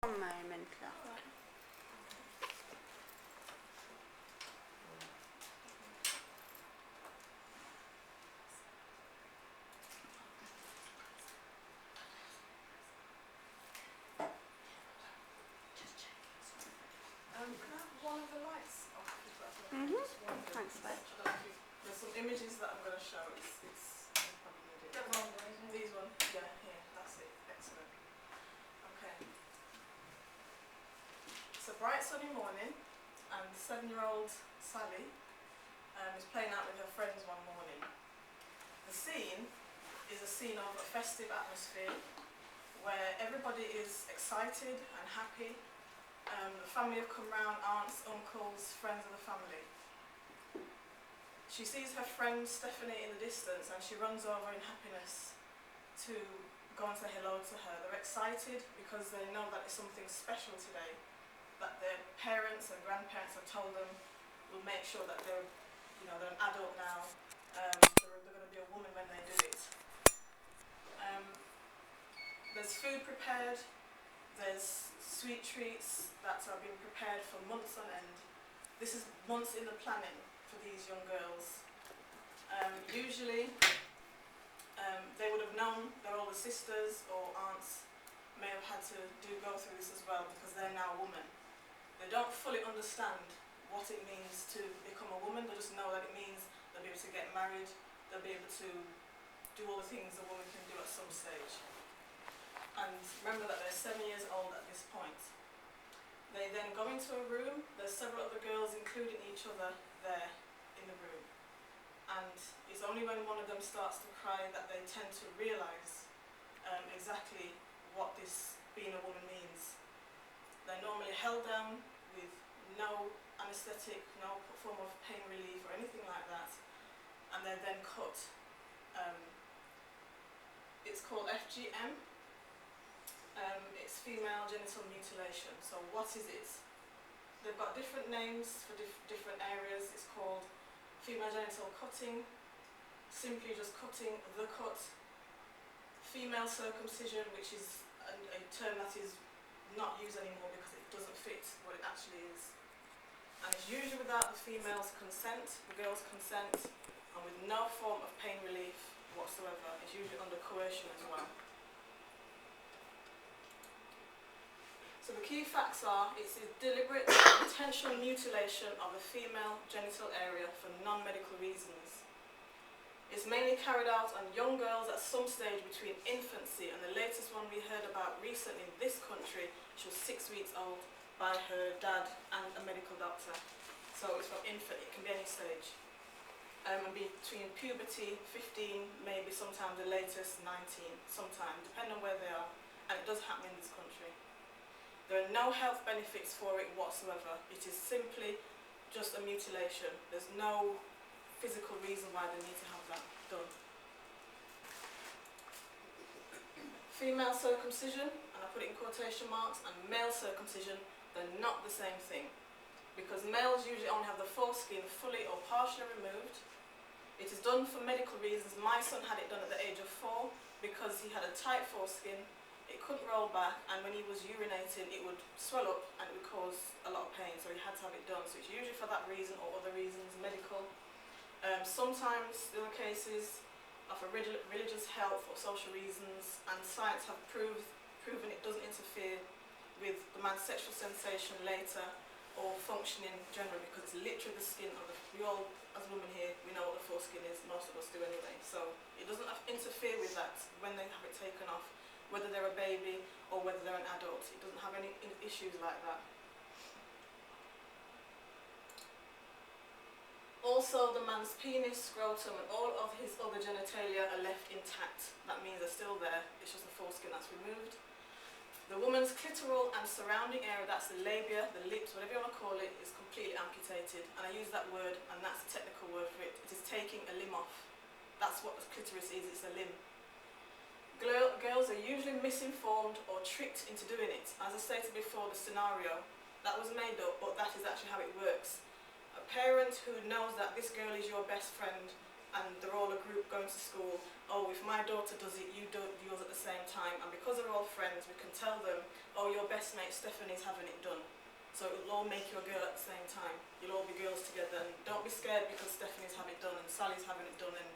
One moment, love. Can I have one of the lights off? Thanks, babe. There's some images that I'm going to show. It's probably need it. These ones? Yeah, here. That's it. Excellent. Okay. It's a bright sunny morning, and 7-year-old Sally is playing out with her friends one morning. The scene is a scene of a festive atmosphere where everybody is excited and happy. The family have come round, aunts, uncles, friends of the family. She sees her friend Stephanie in the distance and she runs over in happiness to go and say hello to her. They're excited because they know that it's something special today, that their parents and grandparents have told them will make sure that they're an adult now. They're going to be a woman when they do it. There's food prepared. There's sweet treats that are being prepared for months on end. This is months in the planning for these young girls. Usually, they would have known their older sisters or aunts may have had to go through this as well because they're now a woman. They don't fully understand what it means to become a woman. They just know that it means they'll be able to get married, they'll be able to do all the things a woman can do at some stage. And remember that they're 7 years old at this point. They then go into a room. There's several other girls, including each other, there in the room. And it's only when one of them starts to cry that they tend to realise exactly what this being a woman means. They're normally held down with no anaesthetic, no form of pain relief or anything like that. And they're then cut. It's called FGM. It's female genital mutilation. So what is it? They've got different names for different areas. It's called female genital cutting, simply just cutting the cut, female circumcision, which is a term that is not used anymore because it doesn't fit what it actually is. And it's usually without the female's consent, the girl's consent, and with no form of pain relief whatsoever. It's usually under coercion as well. So the key facts are, it's a deliberate intentional mutilation of the female genital area for non-medical reasons. It's mainly carried out on young girls at some stage between infancy, and the latest one we heard about recently in this country, she was 6 weeks old, by her dad and a medical doctor. So it's from infant, it can be any stage. And between puberty, 15, maybe sometimes the latest 19, sometime, depending on where they are, and it does happen in this country. There are no health benefits for it whatsoever. It is simply just a mutilation. There's no physical reason why they need to have that done. Female circumcision, and I put it in quotation marks, and male circumcision, they're not the same thing. Because males usually only have the foreskin fully or partially removed. It is done for medical reasons. My son had it done at the age of 4 because he had a tight foreskin. It couldn't roll back, and when he was urinating it would swell up and it would cause a lot of pain, so he had to have it done. So it's usually for that reason or other reasons, medical. Sometimes there are cases of a religious, health or social reasons, and science have proven it doesn't interfere with the man's sexual sensation later or functioning generally, because it's literally the skin of we all, as women here, we know what the foreskin is, most of us do anyway, so it doesn't interfere with that when they have it taken off, whether they're a baby or whether they're an adult. It doesn't have any issues like that. Also, the man's penis, scrotum and all of his other genitalia are left intact. That means they're still there, it's just the foreskin that's removed. The woman's clitoral and surrounding area, that's the labia, the lips, whatever you want to call it, is completely amputated. And I use that word, and that's the technical word for it. It is taking a limb off. That's what the clitoris is, it's a limb. Girls are usually misinformed or tricked into doing it. As I stated before, the scenario, that was made up, but that is actually how it works. A parent who knows that this girl is your best friend and they're all a group going to school. Oh, if my daughter does it, you do yours at the same time. And because they're all friends, we can tell them, oh, your best mate Stephanie's having it done. So it will all make you a girl at the same time. You'll all be girls together, and don't be scared because Stephanie's having it done and Sally's having it done and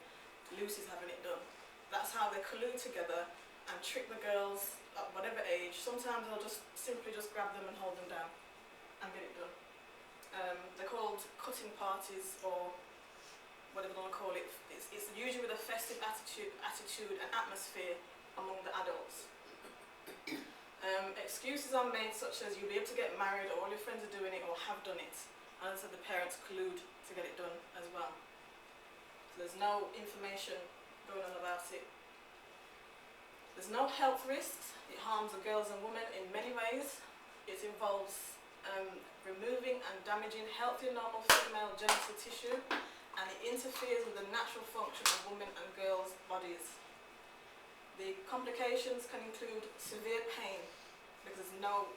Lucy's having it done. That's how they collude together and trick the girls at whatever age. Sometimes they'll just simply just grab them and hold them down and get it done. They're called cutting parties, or whatever you want to call it. It's usually with a festive attitude and atmosphere among the adults. Excuses are made such as you'll be able to get married, or all your friends are doing it or have done it. And so the parents collude to get it done as well. So there's no information going on about it. There's no health risks. It harms the girls and women in many ways. It involves removing and damaging healthy normal female genital tissue, and it interferes with the natural function of women and girls' bodies. The complications can include severe pain, because there's no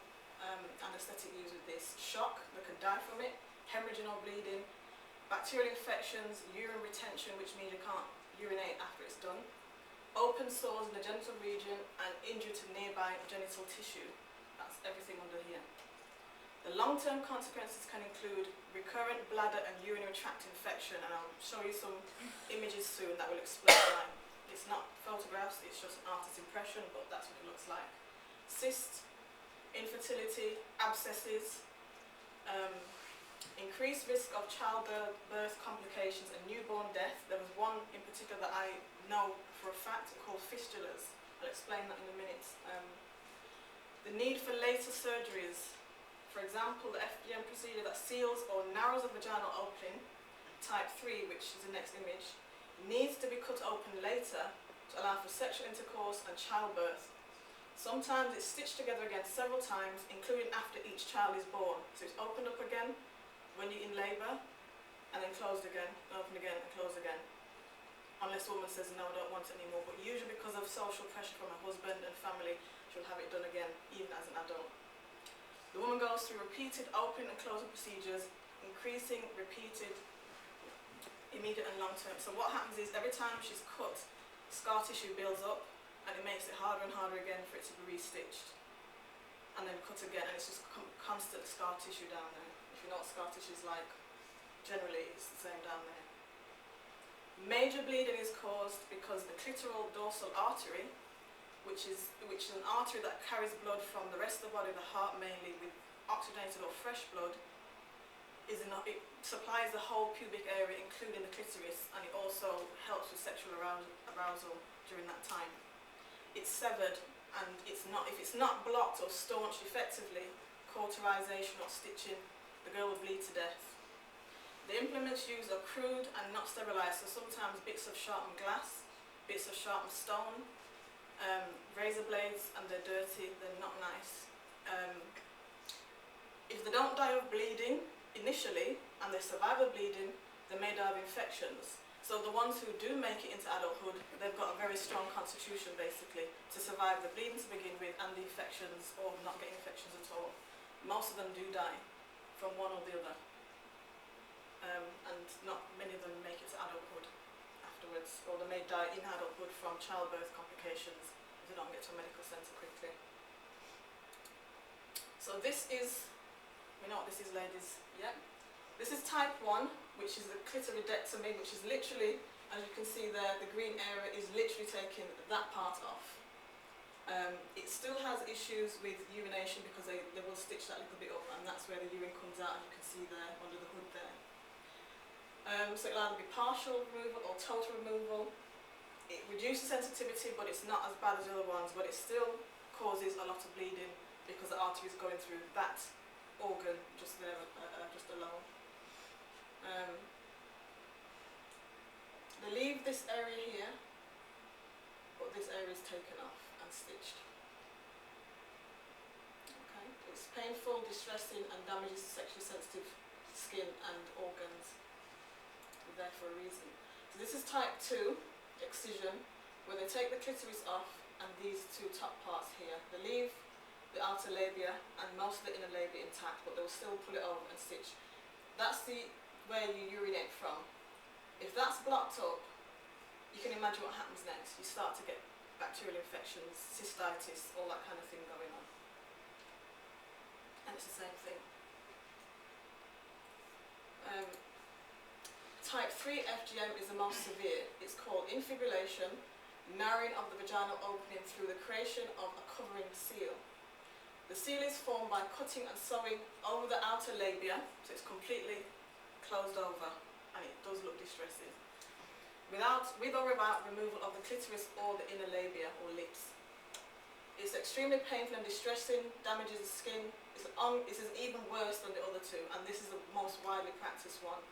anaesthetic used with this, shock, they could die from it, hemorrhaging or bleeding, bacterial infections, urine retention, which means you can't urinate after it's done, open sores in the genital region, and injury to nearby genital tissue. That's everything under here. The long-term consequences can include recurrent bladder and urinary tract infection, and I'll show you some images soon that will explain why. It's not photographs, it's just an artist's impression, but that's what it looks like. Cysts, infertility, abscesses, increased risk of childbirth complications and newborn death. There was one in particular that I know for a fact called fistulas. I'll explain that in a minute. The need for later surgeries. For example, the FGM procedure that seals or narrows a vaginal opening, type 3, which is the next image, needs to be cut open later to allow for sexual intercourse and childbirth. Sometimes it's stitched together again several times, including after each child is born. So it's opened up again when you're in labour, and then closed again, open again and closed again. Unless the woman says, no, I don't want it anymore. But usually because of social pressure from her husband and family, she'll have it done again, even as an adult. The woman goes through repeated open and closing procedures, increasing, repeated, immediate and long term. So what happens is every time she's cut, scar tissue builds up, and it makes it harder and harder again for it to be restitched. And then cut again, and it's just constant scar tissue down there. If you know what scar tissue is like, generally it's the same down there. Major bleeding is caused because the clitoral dorsal artery, which is an artery that carries blood from the rest of the body, the heart mainly, with oxygenated or fresh blood, it supplies the whole pubic area, including the clitoris, and it also helps with sexual arousal during that time. It's severed, and if it's not blocked or staunched effectively, cauterization or stitching, the girl will bleed to death. The implements used are crude and not sterilised, so sometimes bits of sharpened glass, bits of sharpened stone, razor blades, and they're dirty, they're not nice. If they don't die of bleeding initially, and they survive the bleeding, they may die of infections. So the ones who do make it into adulthood, they've got a very strong constitution basically to survive the bleeding to begin with and the infections, or not get infections at all. Most of them do die from one or the other, and not many of them make it to adulthood afterwards, or they may die in adulthood from childbirth complications if they don't get to a medical centre quickly. So this is, we know what this is, ladies, yeah? This is type 1, which is the clitoridectomy, which is literally, as you can see there, the green area is literally taking that part off. It still has issues with urination because they will stitch that little bit up, and that's where the urine comes out, as you can see there under the hood there. So it'll either be partial removal or total removal. It reduces sensitivity, but it's not as bad as the other ones, but it still causes a lot of bleeding because the artery is going through that organ just there, just alone. They leave this area here, but this area is taken off and stitched. Okay, it's painful, distressing, and damages sexually sensitive skin and organs. They're there for a reason. So this is type 2 excision, where they take the clitoris off and these two top parts here. They leave the outer labia and most of the inner labia intact, but they'll still pull it over and stitch. That's where you urinate from. If that's blocked up, you can imagine what happens next. You start to get bacterial infections, cystitis, all that kind of thing going on. And it's the same thing. Type 3 FGM is the most severe. It's called infibulation, narrowing of the vaginal opening through the creation of a covering seal. The seal is formed by cutting and sewing over the outer labia, so it's completely closed over, and it does look distressing. With or without removal of the clitoris or the inner labia or lips. It's extremely painful and distressing, damages the skin. This is even worse than the other two, and this is the most widely practiced one.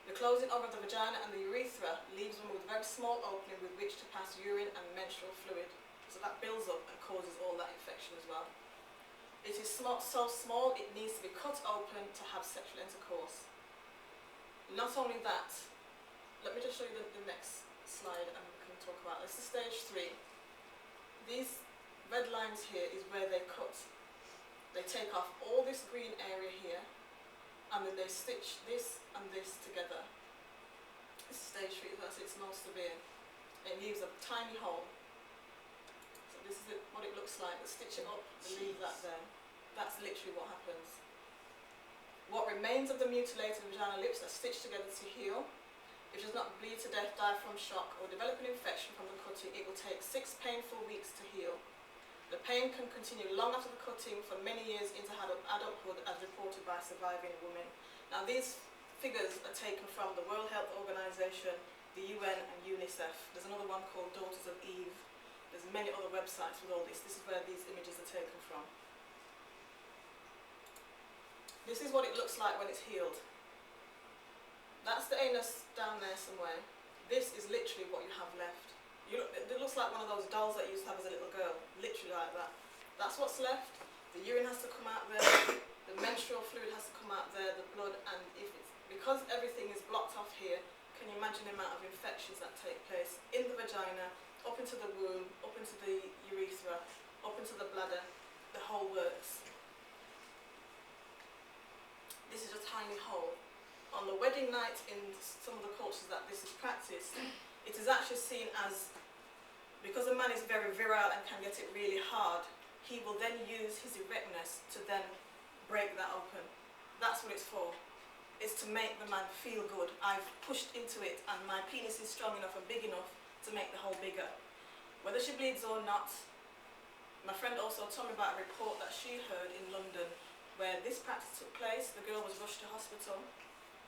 The closing over the vagina and the urethra leaves them with a very small opening with which to pass urine and menstrual fluid. So that builds up and causes all that infection as well. It is so small it needs to be cut open to have sexual intercourse. Not only that, let me just show you the next slide and we can talk about this. This is stage 3. These red lines here is where they cut. They take off all this green area here, and then they stitch this and this together. This is stage 3, that's its most severe. It leaves a tiny hole. So this is what it looks like. They stitch it up and leave that there. That's literally what happens. What remains of the mutilated vaginal lips are stitched together to heal. If it does not bleed to death, die from shock, or develop an infection from the cutting, it will take 6 painful weeks to heal. The pain can continue long after the cutting for many years into adulthood, as reported by surviving women. Now these figures are taken from the World Health Organization, the UN and UNICEF. There's another one called Daughters of Eve. There's many other websites with all this. This is where these images are taken from. This is what it looks like when it's healed. That's the anus down there somewhere. This is literally what you have left. It looks like one of those dolls that you used to have as a little girl, literally like that. That's what's left. The urine has to come out there, the menstrual fluid has to come out there, the blood, and because everything is blocked off here, can you imagine the amount of infections that take place in the vagina, up into the womb, up into the urethra, up into the bladder, the whole works. This is a tiny hole. On the wedding night in some of the cultures that this is practiced, it is actually seen as, because a man is very virile and can get it really hard, he will then use his erectness to then break that open. That's what it's for. It's to make the man feel good. I've pushed into it and my penis is strong enough and big enough to make the hole bigger. Whether she bleeds or not, my friend also told me about a report that she heard in London where this practice took place. The girl was rushed to hospital.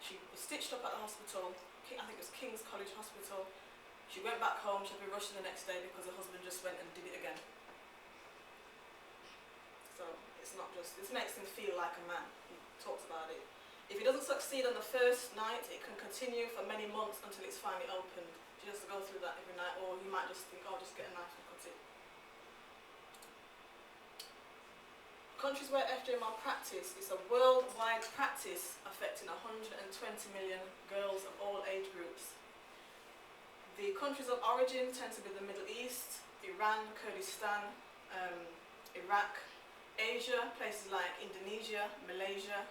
She was stitched up at the hospital, I think it was King's College Hospital. She went back home, she had to be rushed the next day because her husband just went and did it again. So it's not just, this makes him feel like a man. He talks about it. If he doesn't succeed on the first night, it can continue for many months until it's finally opened. She has to go through that every night, or he might just think, oh, just get a knife and cut it. Countries where FGM are practiced, it's a worldwide practice affecting 120 million girls of all age groups. The countries of origin tend to be the Middle East, Iran, Kurdistan, Iraq, Asia, places like Indonesia, Malaysia.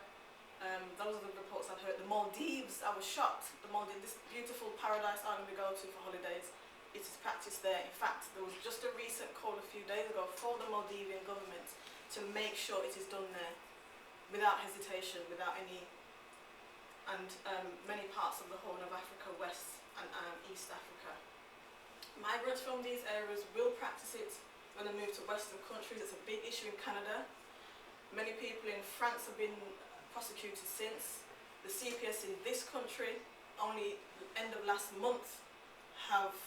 Those are the reports I've heard. The Maldives, I was shocked. The Maldives, this beautiful paradise island we go to for holidays, it is practiced there. In fact, there was just a recent call a few days ago for the Maldivian government to make sure it is done there without hesitation, without any, and many parts of the Horn of Africa, West and East Africa. Migrants from these areas will practice it when they move to Western countries. It's a big issue in Canada. Many people in France have been prosecuted since. The CPS in this country, only the end of last month, have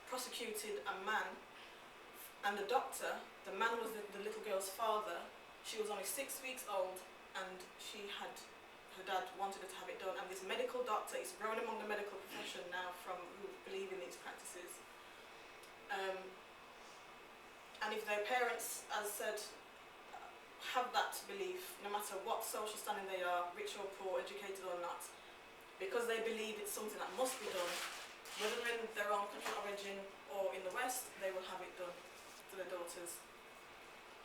prosecuted a man and the doctor. The man was the little girl's father. She was only 6 weeks old and her dad wanted her to have it done, and this medical doctor is growing among the medical profession now from who believe in these practices. And if their parents, as said, have that belief, no matter what social standing they are, rich or poor, educated or not, because they believe it's something that must be done, whether in their own country of origin or in the West, they will have it done to their daughters.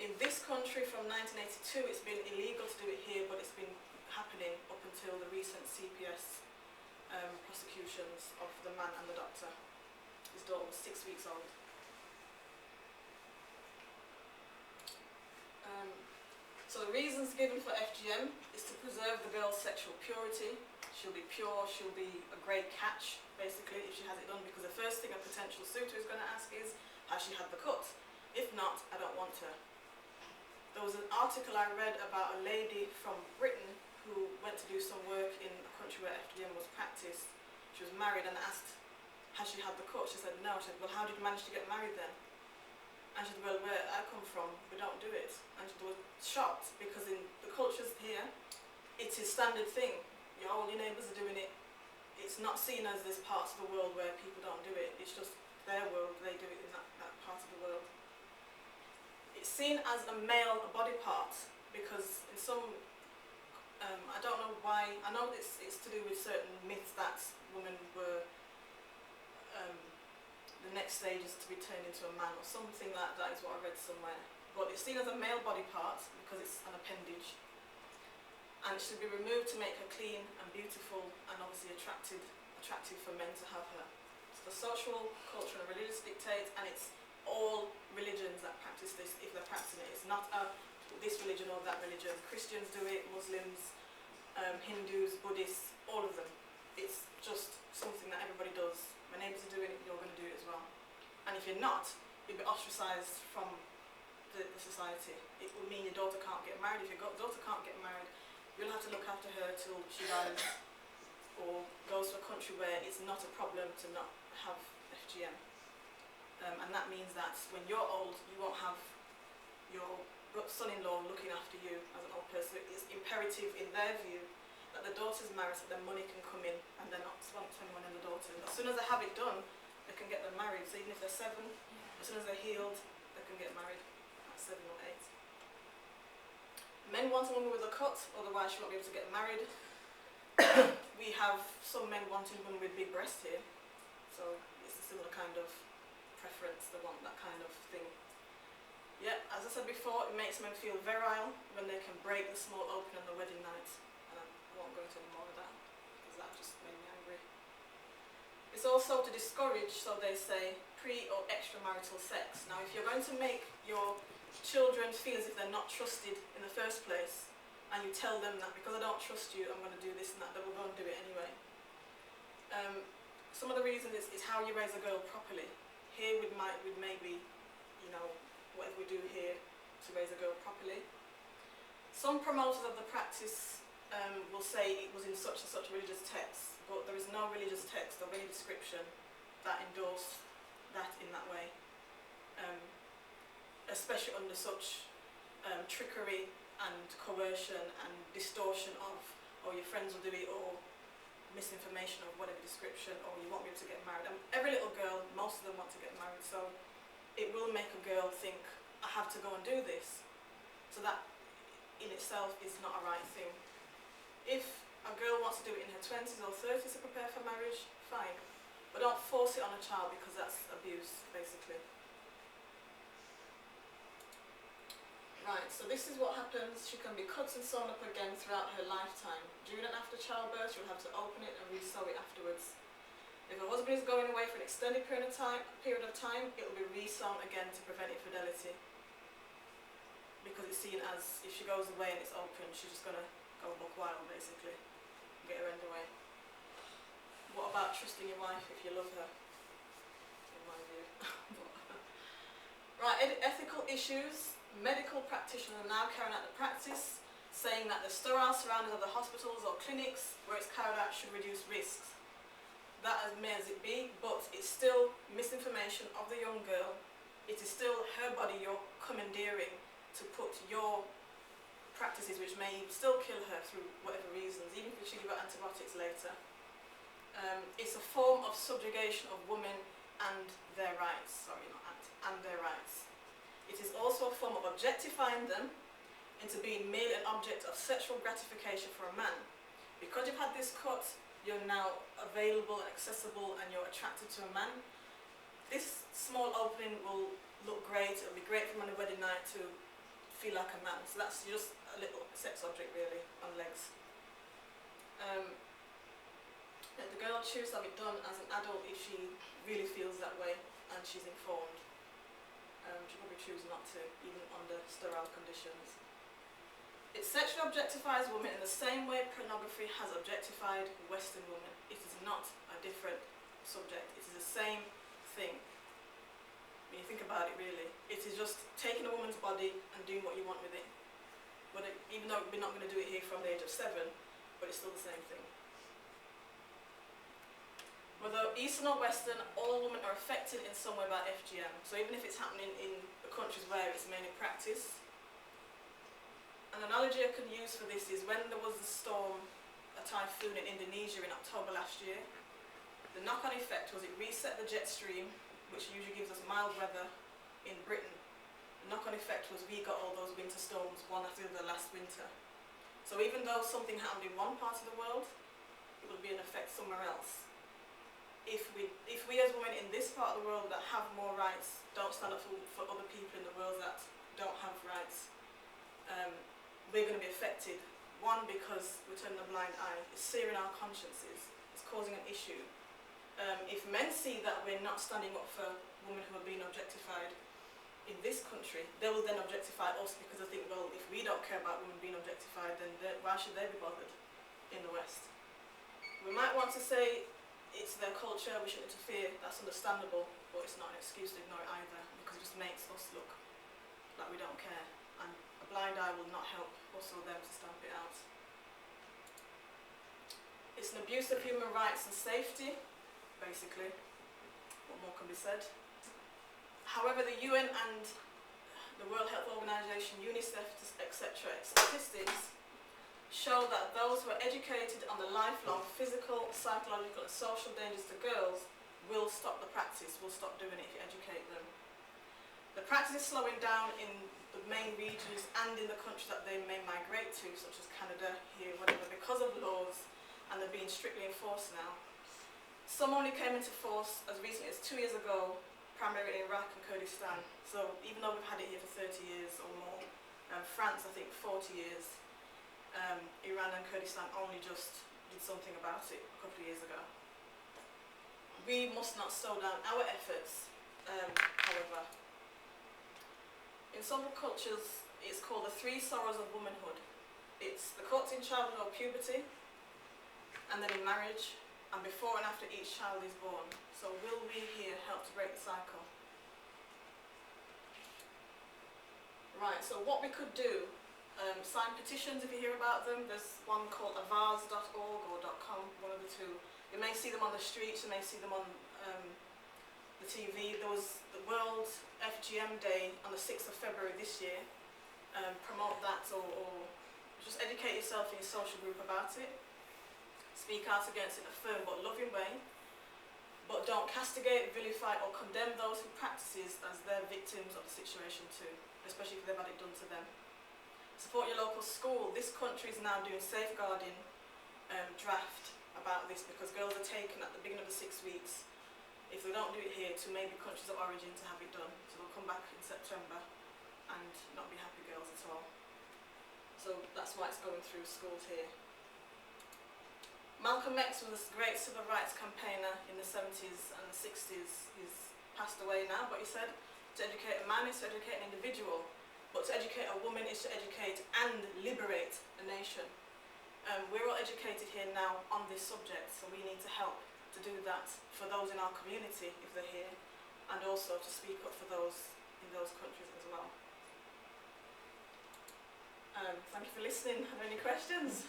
In this country from 1982, it's been illegal to do it here, but it's been happening up until the recent CPS prosecutions of the man and the doctor. His daughter was 6 weeks old. So the reasons given for FGM is to preserve the girl's sexual purity. She'll be pure, she'll be a great catch, basically, if she has it done, because the first thing a potential suitor is going to ask is, has she had the cut? If not, I don't want her. There was an article I read about a lady from Britain who went to do some work in a country where FGM was practiced. She was married and asked, has she had the cut? She said no. She said, well, how did you manage to get married then? And she said, well, where I come from, we don't do it. And she was shocked because in the cultures here, it's a standard thing. All your neighbours are doing it. It's not seen as this part of the world where people don't do it. It's just their world, they do it in that part of the world. It's seen as a male body part because in some, I don't know why, I know it's to do with certain myths that women were, the next stage is to be turned into a man or something like that is what I read somewhere. But it's seen as a male body part because it's an appendage. And it should be removed to make her clean and beautiful and obviously attractive for men to have her. So the social, cultural and religious dictate, and it's all religions that practice this if they're practicing it. It's not this religion or that religion. Christians do it, Muslims, Hindus, Buddhists, all of them. It's just something that everybody does. My neighbours are doing it, you're going to do it as well. And if you're not, you'll be ostracised from the society. It will mean your daughter can't get married. If your daughter can't get married, you'll have to look after her till she dies or goes to a country where it's not a problem to not have FGM. And that means that when you're old, you won't have your son-in-law looking after you as an old person. It's imperative in their view that the daughter's married so their money can come in and they're not spending money on the daughter. As soon as they have it done, they can get them married. So even if they're 7, as soon as they're healed, they can get married at 7 or 8. Men want a woman with a cut, otherwise she won't be able to get married. We have some men wanting women with big breasts here, so it's a similar kind of preference, they want that kind of thing. Yeah, as I said before, it makes men feel virile when they can break the small opening on the wedding night, and I won't go into any more of that, because that just made me angry. It's also to discourage, so they say, pre- or extramarital sex. Now if you're going to make your children feel as if they're not trusted in the first place, and you tell them that because I don't trust you, I'm going to do this and that, they will go and do it anyway. Some of the reasons is how you raise a girl properly. Here we'd maybe, you know, whatever we do here to raise a girl properly. Some promoters of the practice will say it was in such and such religious texts, but there is no religious text or any description that endorse that in that way. Especially under such trickery and coercion and distortion of, or your friends will do it, or misinformation of whatever description, or you won't be able to get married. And every little girl, most of them want to get married, so it will make a girl think, I have to go and do this. So that in itself is not a right thing. If a girl wants to do it in her 20s or 30s to prepare for marriage, fine. But don't force it on a child because that's abuse, basically. Right, so this is what happens. She can be cut and sewn up again throughout her lifetime. During and after childbirth, she'll have to open it and re-sew it afterwards. If her husband is going away for an extended period of time, it will be re-sewn again to prevent infidelity. Because it's seen as, if she goes away and it's open, she's just going to go buck wild, basically. Get her end away. What about trusting your wife if you love her? In my view. Right, ethical issues. Medical practitioners are now carrying out the practice, saying that the sterile surroundings of the hospitals or clinics where it's carried out should reduce risks. That as may as it be, but it's still misinformation of the young girl. It is still her body you're commandeering to put your practices, which may still kill her through whatever reasons, even if she give her antibiotics later. It's a form of subjugation of women and their rights. Sorry, not and their rights. It is also a form of objectifying them into being merely an object of sexual gratification for a man. Because you've had this cut, you're now available and accessible and you're attracted to a man. This small opening will look great. It'll be great for him on a wedding night to feel like a man. So that's just a little sex object really on legs. The girl choose to have it done as an adult if she really feels that way and she's informed. She'll probably choose not to, even under sterile conditions. It sexually objectifies women in the same way pornography has objectified Western women. It is not a different subject. It is the same thing. When you think about it, really, it is just taking a woman's body and doing what you want with it. But even though we're not going to do it here from the age of 7, but it's still the same thing. Whether Eastern or Western, all women are affected in some way by FGM. So even if it's happening in the countries where it's mainly practiced. An analogy I can use for this is when there was a storm, a typhoon in Indonesia in October last year, the knock-on effect was it reset the jet stream, which usually gives us mild weather in Britain. The knock-on effect was we got all those winter storms, one after the last winter. So even though something happened in one part of the world, it will be an effect somewhere else. If we as women in this part of the world that have more rights don't stand up for other people in the world that don't have rights, we're going to be affected. One, because we're turning a blind eye. It's searing our consciences. It's causing an issue. If men see that we're not standing up for women who are being objectified in this country, they will then objectify us because they think, well, if we don't care about women being objectified, then why should they be bothered in the West? We might want to say it's their culture, we shouldn't interfere, that's understandable, but it's not an excuse to ignore it either, because it just makes us look like we don't care, and a blind eye will not help us or them to stamp it out. It's an abuse of human rights and safety, basically. What more can be said? However, the UN and the World Health Organization, UNICEF, etc., statistics show that those who are educated on the lifelong physical, psychological and social dangers to girls will stop the practice, will stop doing it if you educate them. The practice is slowing down in the main regions and in the countries that they may migrate to, such as Canada, here, whatever, because of laws, and they're being strictly enforced now. Some only came into force as recently as 2 years ago, primarily in Iraq and Kurdistan. So even though we've had it here for 30 years or more, France I think 40 years, Iran and Kurdistan only just did something about it a couple of years ago. We must not slow down our efforts, however. In some cultures, it's called the 3 sorrows of womanhood. It's the cuts in childhood or puberty, and then in marriage, and before and after each child is born. So will we here help to break the cycle? Right, so what we could do, sign petitions if you hear about them. There's one called avars.org or .com, one of the two. You may see them on the streets, you may see them on the TV. There was the World FGM Day on the 6th of February this year. Promote that or just educate yourself in your social group about it. Speak out against it in a firm but loving way. But don't castigate, vilify or condemn those who practice as they're victims of the situation too, especially if they've had it done to them. Support your local school. This country is now doing safeguarding draft about this because girls are taken at the beginning of the 6 weeks, if they don't do it here, to maybe countries of origin to have it done. So they'll come back in September and not be happy girls at all. So that's why it's going through schools here. Malcolm X was a great civil rights campaigner in the 70s and the 60s. He's passed away now, but he said, to educate a man is to educate an individual. But to educate a woman is to educate and liberate a nation. We're all educated here now on this subject, so we need to help to do that for those in our community if they're here, and also to speak up for those in those countries as well. Thank you for listening. Have any questions?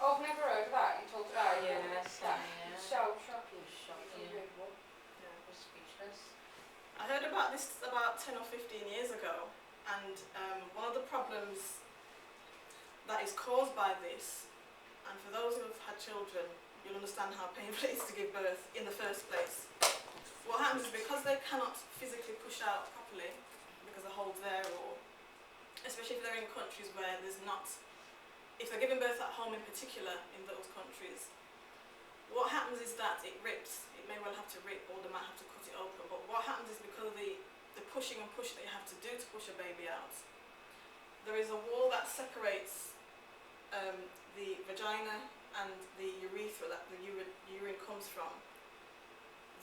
Oh, I've never heard of that. You talked about it. Yes, That yeah. so shocking. Shocking. Unbelievable. Yeah. I was speechless. I heard about this about 10 or 15 years ago, and one of the problems that is caused by this, and for those who have had children, you'll understand how painful it is to give birth in the first place. What happens is because they cannot physically push out properly, because the hole's there, or especially if they're in countries where there's not, if they're giving birth at home in particular in those countries, what happens is that it rips. It may well have to rip, or they might have to cut it open, but what happens is because of the pushing and pushing that you have to do to push a baby out, there is a wall that separates the vagina and the urethra that the urine comes from,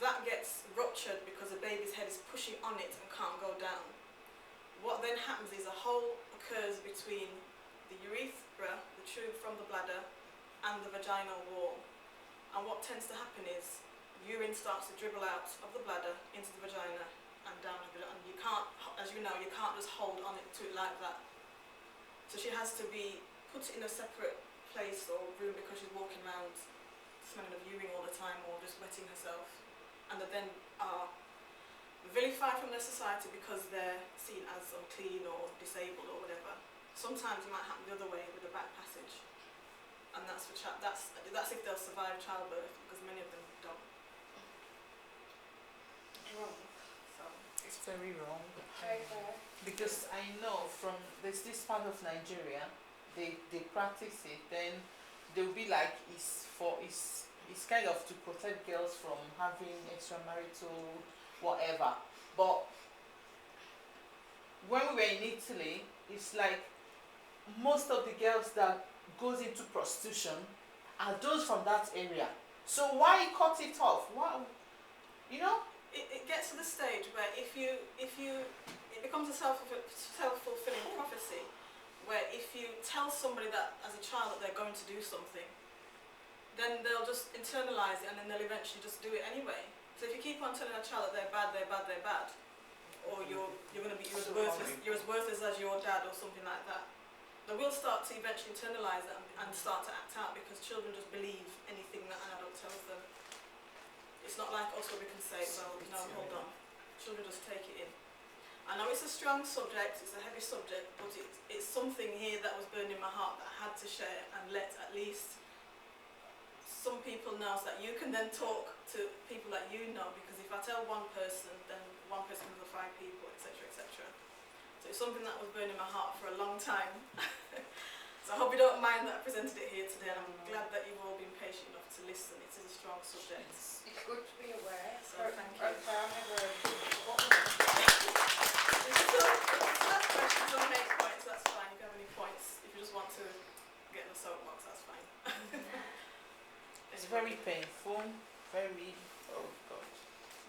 that gets ruptured because the baby's head is pushing on it and can't go down. What then happens is a hole occurs between the urethra, the tube from the bladder, and the vaginal wall. And what tends to happen is urine starts to dribble out of the bladder into the vagina and down the vagina. And you can't, as you know, you can't just hold on to it like that. So she has to be put in a separate place or room because she's walking around smelling of urine all the time or just wetting herself. And they then are vilified from their society because they're seen as unclean or disabled or whatever. Sometimes it might happen the other way with a back passage, and that's if they'll survive childbirth, because many of them don't. Wrong. So It's very wrong. Very fair. Because I know from there's this part of Nigeria, they practice it, then they'll be like it's kind of to protect girls from having extramarital whatever. But when we were in Italy, it's like most of the girls that goes into prostitution are those from that area. So why cut it off? Why, you know? it gets to the stage where if you it becomes a self-fulfilling prophecy, where if you tell somebody that as a child that they're going to do something, then they'll just internalize it and then they'll eventually just do it anyway. So if you keep on telling a child that they're bad, or you're as worthless as your dad or something like that, they will start to eventually internalize it and start to act out, because children just believe anything that an adult tells them. It's not like us where we can say, well, no, hold on. Children just take it in. I know it's a strong subject, it's a heavy subject, but it's something here that was burning in my heart that I had to share and let at least some people know, so that you can then talk to people that you know, because if I tell one person, then one person will tell 5 people, etc., etc. So it's something that was burning in my heart for a long time. So I hope you don't mind that I presented it here today, and I'm glad that you've all been patient enough to listen. It is a strong subject. It's good to be aware. So thank you. I've never If you have questions or make points, that's fine. If you have any points, if you just want to get in the soapbox, that's fine. It's very painful, very, oh God.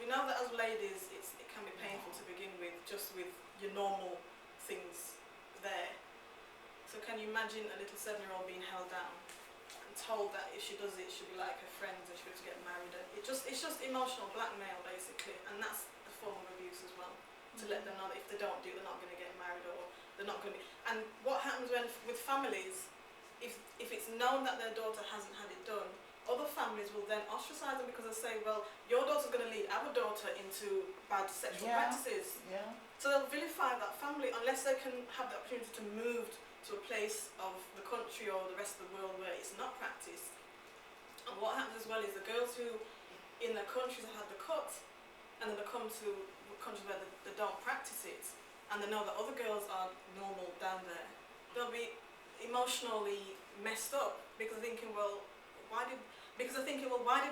We know that as ladies, it can be painful to begin with, just with your normal things there. So can you imagine a little 7-year-old being held down and told that if she does it, she'll be like her friends and she'll have to get married? And it's just emotional blackmail, basically, and that's a form of abuse as well. To let them know that if they don't do it, they're not going to get married, or they're not going to be. And what happens with families, if it's known that their daughter hasn't had it done, other families will then ostracize them, because they say, well, your daughter's going to lead our daughter into bad sexual practices. Yeah. So they'll vilify that family unless they can have the opportunity to move to a place of the country or the rest of the world where it's not practiced. And what happens as well is the girls who in their countries have had the cut, and then they come to countries where they don't practice it, and they know that other girls are normal down there, they'll be emotionally messed up, because they're thinking, well, why did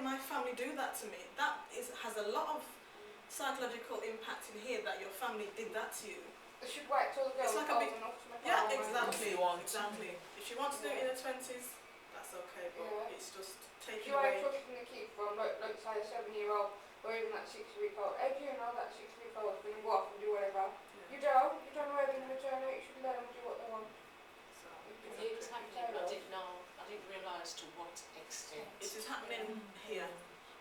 my family do that to me? That has a lot of psychological impact in here, that your family did that to you. They should wait till the girls It's like are a old big- enough to make Yeah, their own exactly. Exactly. If she wants to do it in her 20s, that's okay, but Yeah. it's just If taking you ain't away. trusting the kid from, like say, a 7-year-old, or even that 6-week-old, how do you know that 6-week-old is going to go off and do whatever? You don't know where they're going to turn out. You should let them do what they want. So, It was happening, but I didn't know, I didn't realise to what extent. it is happening here.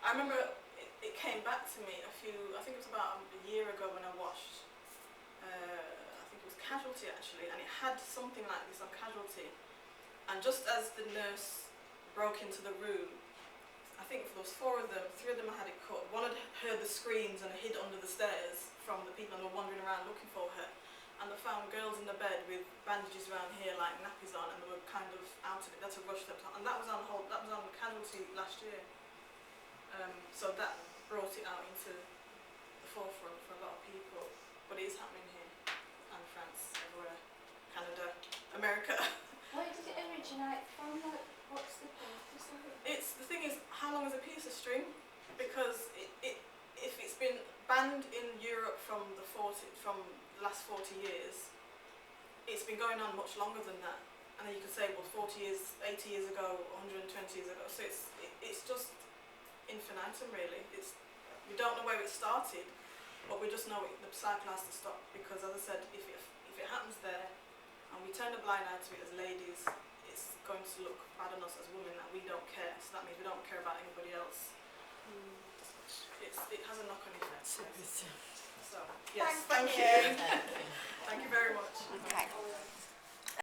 I remember it came back to me I think it was about a year ago when I watched, I think it was Casualty actually, and it had something like this on Casualty. And just as the nurse broke into the room, I think there was 4 of them, 3 of them had it cut. One had heard the screams and hid under the stairs from the people, and were wandering around looking for her. And they found girls in the bed with bandages around here, like nappies on, and they were kind of out of it. That's a rush them. And that was on Casualty last year. So that brought it out into the forefront for a lot of people. But it is happening here, and France, everywhere, Canada, America. Where did it originate from? Like, what's the purpose of it? The thing is, how long is a piece of string? Because if it's been banned in Europe from the last 40 years, it's been going on much longer than that. and then you can say, well, 40 years, 80 years ago, 120 years ago. So it's just infinitum, really. We don't know where it started, but we just know the cycle has to stop, because, as I said, if it happens there, and we turn a blind eye to it as ladies, it's going to look bad on us as women that we don't care. So that means we don't care about anybody else. It has a knock-on effect. Yes. So yes, thank you. Thank you. Thank you very much. Okay.